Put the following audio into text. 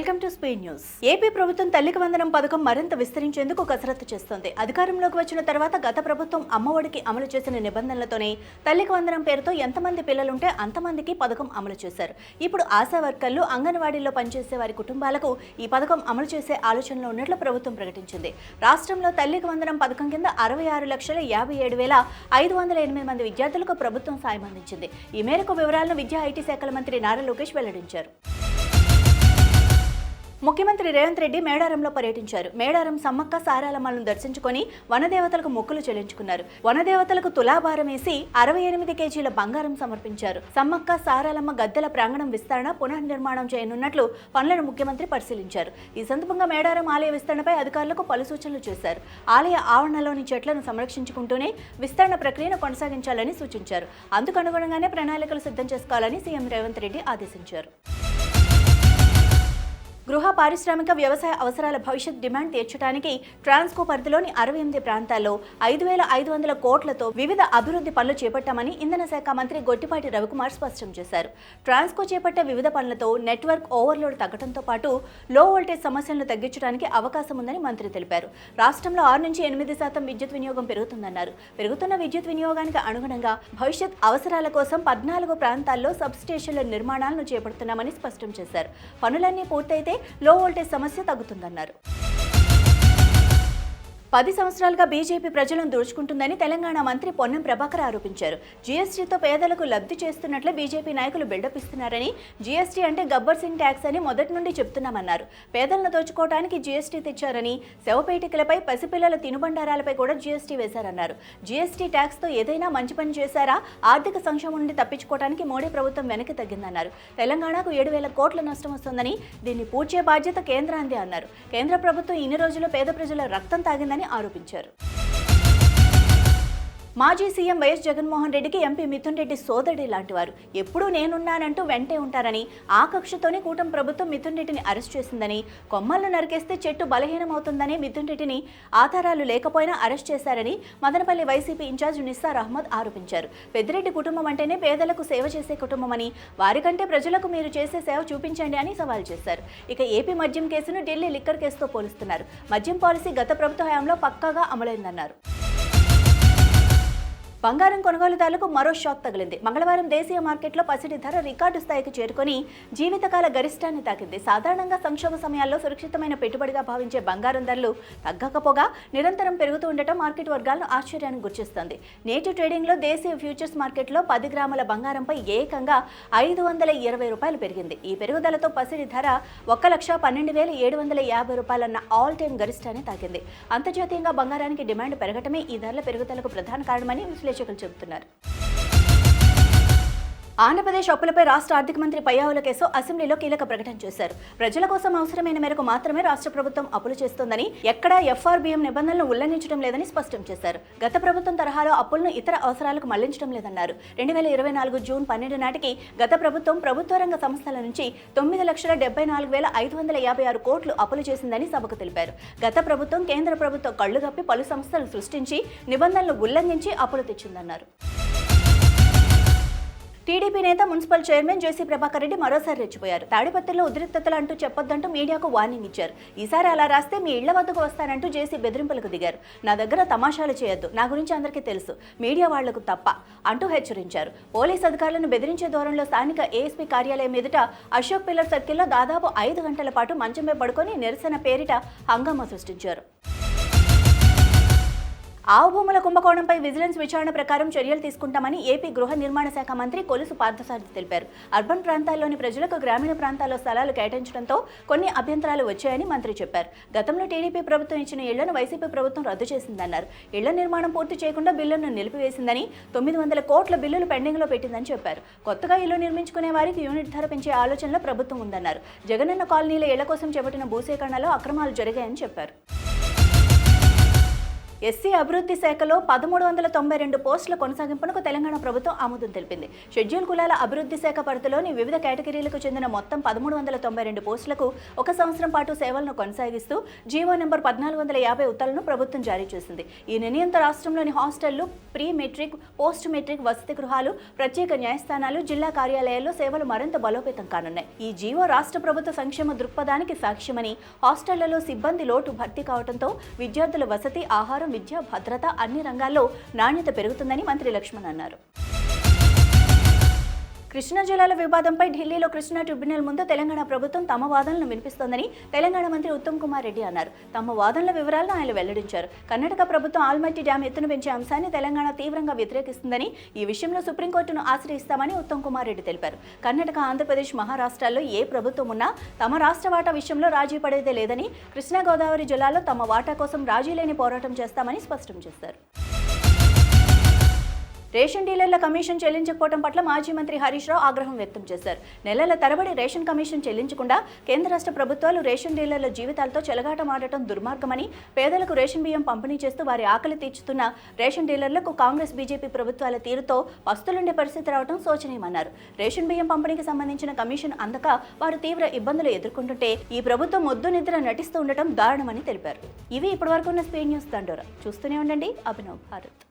Welcome to speed news. AP ప్రభుత్వం తల్లికి వందనం పథకం మరింత విస్తరించేందుకు కసరత్తు చేస్తోంది. అధికారంలోకి వచ్చిన తర్వాత గత ప్రభుత్వం అమ్మఒడికి అమలు చేసిన నిబంధనలతోనే తల్లికి వందనం పేరుతో ఎంతమంది పిల్లలుంటే అంతమందికి పథకం అమలు చేశారు. ఇప్పుడు ఆశా వర్కర్లు, అంగన్వాడీల్లో పనిచేసే వారి కుటుంబాలకు ఈ పథకం అమలు చేసే ఆలోచనలో ఉన్నట్లు ప్రభుత్వం ప్రకటించింది. రాష్ట్రంలో తల్లికి వందనం పథకం కింద 66,57,508 మంది విద్యార్థులకు ప్రభుత్వం సాయం అందించింది. ఈ మేరకు వివరాలను విద్యా ఐటీ శాఖల మంత్రి నారా లోకేష్ వెల్లడించారు. ముఖ్యమంత్రి రేవంత్ రెడ్డి మేడారంలో పర్యటించారు. మేడారం సమ్మక్క సారాలమ్మలను దర్శించుకొని వనదేవతలకు మొక్కులు చెల్లించుకున్నారు. వనదేవతలకు తులాభారం వేసి 68 కేజీల బంగారం సమర్పించారు. సమ్మక్క సారాలమ్మ గద్దెల ప్రాంగణం విస్తరణ, పునర్నిర్మాణం చేయనున్నట్లు పనులను ముఖ్యమంత్రి పరిశీలించారు. ఈ సందర్భంగా మేడారం ఆలయ విస్తరణపై అధికారులకు పలు సూచనలు చేశారు. ఆలయ ఆవరణలోని చెట్లను సంరక్షించుకుంటూనే విస్తరణ ప్రక్రియను కొనసాగించాలని సూచించారు. అందుకు అనుగుణంగానే ప్రణాళికలు సిద్ధం చేసుకోవాలని సీఎం రేవంత్ రెడ్డి ఆదేశించారు. గృహ, పారిశ్రామిక, వ్యవసాయ అవసరాల భవిష్యత్ డిమాండ్ తీర్చడానికి ట్రాన్స్కో పరిధిలోని 68 ప్రాంతాల్లో 5,500 కోట్లతో వివిధ అభివృద్ధి పనులు చేపట్టామని ఇంధన శాఖ మంత్రి గొట్టిపాటి రవికుమార్ స్పష్టం చేశారు. ట్రాన్స్కో చేపట్టే వివిధ పనులతో నెట్వర్క్ ఓవర్లోడ్ తగ్గడంతో పాటు లో వోల్టేజ్ సమస్యలను తగ్గించడానికి అవకాశం ఉందని మంత్రి తెలిపారు. రాష్ట్రంలో 6-8% విద్యుత్ వినియోగం పెరుగుతుందన్నారు. పెరుగుతున్న విద్యుత్ వినియోగానికి అనుగుణంగా భవిష్యత్ అవసరాల కోసం 14 ప్రాంతాల్లో సబ్ స్టేషన్ల నిర్మాణాలను చేపడుతున్నామని స్పష్టం చేశారు. పనులన్నీ పూర్తయితే లో వోల్టేజ్ సమస్య తగ్గుతుందన్నారు. 10 సంవత్సరాలుగా బీజేపీ ప్రజలను దోచుకుంటుందని తెలంగాణ మంత్రి పొన్నం ప్రభాకర్ ఆరోపించారు. జీఎస్టీతో పేదలకు లబ్ధి చేస్తున్నట్లే బీజేపీ నాయకులు బిల్డప్ ఇస్తున్నారని, జీఎస్టీ అంటే గబ్బర్ సింగ్ ట్యాక్స్ అని మొదటి నుండి చెప్తున్నామన్నారు. పేదలను దోచుకోవడానికి జీఎస్టీ తెచ్చారని, శవపేటికలపై, పసిపిల్లల తినుబండారాలపై కూడా జీఎస్టీ వేశారన్నారు. జీఎస్టీ ట్యాక్స్తో ఏదైనా మంచి పని చేశారా? ఆర్థిక సంక్షోభం నుండి తప్పించుకోవడానికి మోడీ ప్రభుత్వం వెనక్కి తగ్గిందన్నారు. తెలంగాణకు 7,000 కోట్ల నష్టం వస్తుందని, దీన్ని పూడ్చే బాధ్యత కేంద్రాందే అన్నారు. కేంద్ర ప్రభుత్వం ఇన్ని రోజులు పేద ప్రజల రక్తం తాగిందని ఆరోపించారు. మాజీ సీఎం వైఎస్ జగన్మోహన్ రెడ్డికి ఎంపీ మిథున్ రెడ్డి సోదరుడి లాంటివారు. ఎప్పుడూ నేనున్నానంటూ వెంటే ఉంటారని, ఆ కక్షతోనే కూటమి ప్రభుత్వం మిథున్ రెడ్డిని అరెస్ట్ చేసిందని, కొమ్మలను నరికేస్తే చెట్టు బలహీనమవుతుందని మిథున్ రెడ్డిని ఆధారాలు లేకపోయినా అరెస్ట్ చేశారని మదనపల్లి వైసీపీ ఇన్ఛార్జ్ నిస్సార్ అహ్మద్ ఆరోపించారు. పెద్దిరెడ్డి కుటుంబం అంటేనే పేదలకు సేవ చేసే కుటుంబమని, వారికంటే ప్రజలకు మీరు చేసే సేవ చూపించండి అని సవాల్ చేశారు. ఇక ఏపీ మద్యం కేసును ఢిల్లీ లిక్కర్ కేసుతో పోలుస్తున్నారు. మద్యం పాలసీ గత ప్రభుత్వ హయాంలో పక్కాగా అమలైందన్నారు. బంగారం కొనుగోలుదారులకు మరో షాక్ తగిలింది. మంగళవారం దేశీయ మార్కెట్లో పసిడి ధర రికార్డు స్థాయికి చేరుకొని జీవితకాల గరిష్టాన్ని తాకింది. సాధారణంగా సంక్షోభ సమయాల్లో సురక్షితమైన పెట్టుబడిగా భావించే బంగారం ధరలు తగ్గకపోగా నిరంతరం పెరుగుతూ ఉండటం మార్కెట్ వర్గాలను ఆశ్చర్యానికి గురిచేస్తోంది. నేటి ట్రేడింగ్లో దేశీయ ఫ్యూచర్స్ మార్కెట్లో 10 గ్రాముల బంగారంపై ఏకంగా 520 రూపాయలు పెరిగింది. ఈ పెరుగుదలతో పసిడి ధర 1,12,750 రూపాయలన్న ఆల్ టైమ్ గరిష్టాన్ని తాకింది. అంతర్జాతీయంగా బంగారానికి డిమాండ్ పెరగటమే ఈ ధరల పెరుగుదలకు ప్రధాన కారణమని విశ్లేషకులు చెబుతున్నారు. ఆంధ్రప్రదేశ్ అప్పులపై రాష్ట్ర ఆర్థిక మంత్రి పయ్యావుల కేశవ్ అసెంబ్లీలో కీలక ప్రకటన చేశారు. ప్రజల కోసం అవసరమైన మేరకు మాత్రమే రాష్ట్ర ప్రభుత్వం అప్పులు చేస్తోందని, ఎక్కడా ఎఫ్ఆర్బీఎం నిబంధనలను ఉల్లంఘించడం లేదని స్పష్టం చేశారు. గత ప్రభుత్వం తరహాలో అప్పులను ఇతర అవసరాలకు మళ్లించడం లేదన్నారు. 2024 జూన్ 12 నాటికి గత ప్రభుత్వం ప్రభుత్వ రంగ సంస్థల నుంచి 9,74,556 కోట్లు అప్పులు చేసిందని సభకు తెలిపారు. గత ప్రభుత్వం కేంద్ర ప్రభుత్వం కళ్లుగప్పి పలు సంస్థలు సృష్టించి నిబంధనలు ఉల్లంఘించి అప్పులు తెచ్చిందన్నారు. టీడీపీ నేత మున్సిపల్ చైర్మన్ జేసీ ప్రభాకర్ రెడ్డి మరోసారి రెచ్చిపోయారు. తాడిపత్రిలో ఉద్రిక్తతలు అంటూ చెప్పొద్దంటూ మీడియాకు వార్నింగ్ ఇచ్చారు. ఈసారి అలా రాస్తే మీ ఇళ్ల వద్దకు వస్తానంటూ జేసీ బెదిరింపులకు దిగారు. నా దగ్గర తమాషాలు చేయొద్దు, నా గురించి అందరికీ తెలుసు, మీడియా వాళ్లకు తప్ప అంటూ హెచ్చరించారు. పోలీస్ అధికారులను బెదిరించే దూరంలో స్థానిక ఏఎస్పీ కార్యాలయం ఎదుట అశోక్ పిల్లర్ సర్కిల్లో దాదాపు 5 గంటల పాటు మంచంపై పడుకొని నిరసన పేరిట హంగామా సృష్టించారు. ఆవు భూముల కుంభకోణంపై విజిలెన్స్ విచారణ ప్రకారం చర్యలు తీసుకుంటామని ఏపీ గృహ నిర్మాణ శాఖ మంత్రి కొలుసు పార్థసారథి తెలిపారు. అర్బన్ ప్రాంతాల్లోని ప్రజలకు గ్రామీణ ప్రాంతాల్లో స్థలాలు కేటాయించడంతో కొన్ని అభ్యంతరాలు వచ్చాయని మంత్రి చెప్పారు. గతంలో టీడీపీ ప్రభుత్వం ఇచ్చిన ఇళ్లను వైసీపీ ప్రభుత్వం రద్దు చేసిందన్నారు. ఇళ్ల నిర్మాణం పూర్తి చేయకుండా బిల్లులను నిలిపివేసిందని, 900 కోట్ల బిల్లులు పెండింగ్లో పెట్టిందని చెప్పారు. కొత్తగా ఇల్లు నిర్మించుకునే వారికి యూనిట్ ధర పెంచే ఆలోచనలో ప్రభుత్వం ఉందన్నారు. జగనన్న కాలనీల ఇళ్ల కోసం చేపట్టిన భూసేకరణలో అక్రమాలు జరిగాయని చెప్పారు. ఎస్సీ అభివృద్ధి శాఖలో 1392 పోస్టుల కొనసాగింపునకు తెలంగాణ ప్రభుత్వం ఆమోదం తెలిపింది. షెడ్యూల్ కులాల అభివృద్ధి శాఖ పరిధిలోని వివిధ కేటగిరీలకు చెందిన మొత్తం 1392 పోస్టులకు 1 సంవత్సరం పాటు సేవలను కొనసాగిస్తూ జీవో నెంబర్ 1450 ఉత్తర్వులను ప్రభుత్వం జారీ చేసింది. ఈ నిర్ణయంతో రాష్ట్రంలోని హాస్టళ్లు, ప్రీ మెట్రిక్, పోస్ట్ మెట్రిక్ వసతి గృహాలు, ప్రత్యేక న్యాయస్థానాలు, జిల్లా కార్యాలయాల్లో సేవలు మరింత బలోపేతం కానున్నాయి. ఈ జీవో రాష్ట్ర ప్రభుత్వ సంక్షేమ దృక్పథానికి సాక్ష్యమని, హాస్టళ్లలో సిబ్బంది లోటు భర్తీ కావడంతో విద్యార్థుల వసతి, ఆహారం, విద్య, భద్రత అన్ని రంగాల్లో నాణ్యత పెరుగుతుందని మంత్రి లక్ష్మణ్ అన్నారు. కృష్ణా జలాల వివాదంపై ఢిల్లీలో కృష్ణా ట్రిబ్యునల్ ముందు తెలంగాణ ప్రభుత్వం తమ వాదనలను వినిపిస్తోందని తెలంగాణ మంత్రి ఉత్తమ్ కుమార్ రెడ్డి అన్నారు. తమ వాదనల వివరాలను ఆయన వెల్లడించారు. కర్ణాటక ప్రభుత్వం ఆల్మట్టి డ్యాం ఎత్తును పెంచే అంశాన్ని తెలంగాణ తీవ్రంగా వ్యతిరేకిస్తుందని, ఈ విషయంలో సుప్రీంకోర్టును ఆశ్రయిస్తామని ఉత్తమ్ కుమార్ రెడ్డి తెలిపారు. కర్ణాటక, ఆంధ్రప్రదేశ్, మహారాష్ట్రాల్లో ఏ ప్రభుత్వం ఉన్నా తమ రాష్ట్ర వాటా విషయంలో రాజీ పడేదే లేదని, కృష్ణా గోదావరి జిల్లాలో తమ వాటా కోసం రాజీ లేని పోరాటం చేస్తామని స్పష్టం చేశారు. రేషన్ డీలర్ల కమిషన్ చెల్లించకపోవడం పట్ల మాజీ మంత్రి హరీష్ రావు ఆగ్రహం వ్యక్తం చేశారు. నెలల తరబడి రేషన్ కమిషన్ చెల్లించకుండా కేంద్ర రాష్ట్ర ప్రభుత్వాలు రేషన్ డీలర్ల జీవితాలతో చెలగాటమాడటం దుర్మార్గమని, పేదలకు రేషన్ బియ్యం పంపిణీ చేస్తూ వారి ఆకలి తీర్చుతున్న రేషన్ డీలర్లకు కాంగ్రెస్, బీజేపీ ప్రభుత్వాల తీరుతో పస్తులుండే పరిస్థితి రావడం శోచనీయమన్నారు. రేషన్ బియ్యం పంపిణీకి సంబంధించిన కమిషన్ అందక వారు తీవ్ర ఇబ్బందులు ఎదుర్కొంటుంటే ఈ ప్రభుత్వం మొద్దు నిద్ర నటిస్తూ ఉండటం దారుణమని తెలిపారు. ఇవి ఇప్పటివరకు ఉన్న స్పీడ్ న్యూస్ దండోరా. చూస్తూనే ఉండండి అభినవ్ భారత్.